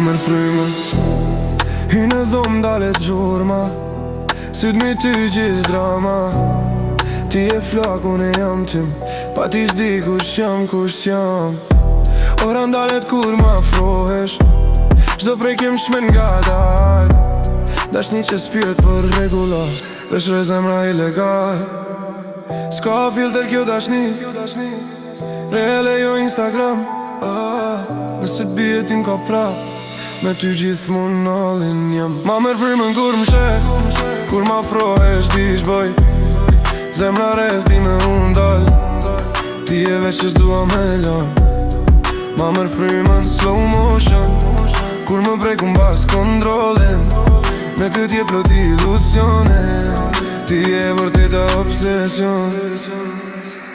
merë frymën. Hi në dhumë dalet gjurma, syt mi ty gjithë drama. Ti e flak, unë e jam tim, pa ti s'di kush jam. Ora ndalet kur ma afrohesh, çdo prej kem shmen nga dal. Dashni që s'pjet për regula, vesh re zemra ilegal. S'ka filter kjo dashni, reale jo Instagram. Nëse bie tim ka prap, me ty gjithmonë nallin jam. Ma merë frymën kur m'shet, kur ma afrohesh di shboj. Zemra rez di me unë dal, ti e veç që s'dua me lan. Ma merë frymën slow motion, kur më prek unë bas kontrolin. Me këtë je plot ilusione, ti e vërteta obsesion.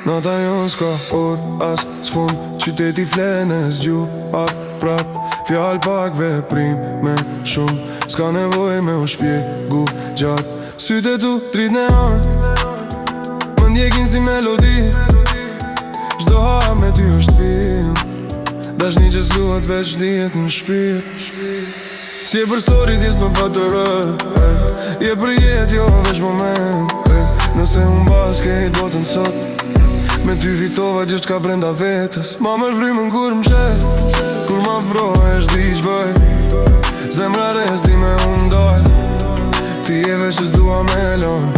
Nata jon s'ka or as s'fund, qyteti flenes gjuhat prap. Fjall pak veprime shumë, s'ka nevoj me u shpjegu gjatë. Syte tu drit në anë, më ndjekin si melodi. Çdo hap me ty është film, dashni që s'luhet veç dihet në shpirt. Si e për story t'jes më pa të rë, je për jet jo veç moment. Nëse unë basket botën sot, me ty fitova gjithë ka brenda vetës. Ma merë frymën kur m'shet, kur ma afrohesh di ç'bëj. Zemra rez di me unë dal, ti e veç që s'dua me lan.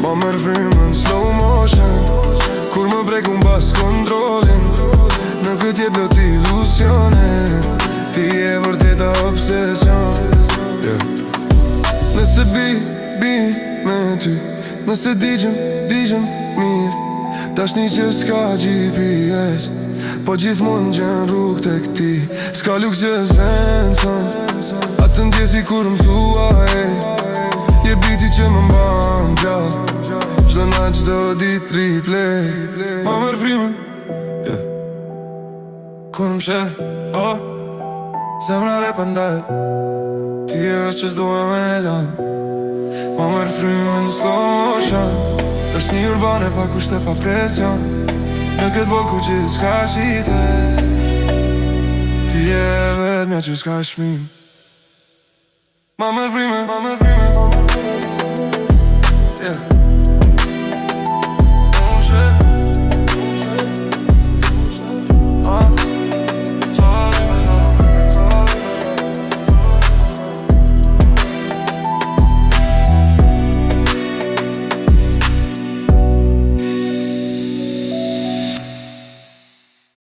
Ma merë frymën slow motion, kur më prek unë bas kontrolin. Në këtë je plot ilusione, ti e vërteta obsesion. Nëse bi me ty, nëse digjem mirë. Dashni që s'ka GPS, po gjithmonë gjen rrug të këti. S'ka luks që s'venson, atë ndjesi kur m'thua je biti që më mban gjall, çdo nat çdo dit replay. Ma merë frymën, kur m'shet, zemra re pandal, ti e veç që s'dua me lan. Ma merë frymën slow motion, është një urbane pa kushte pa presion. Në këtë boku gjithë s'ka shite, ti e vetëmja që s'ka shmim. Ma merë frymën,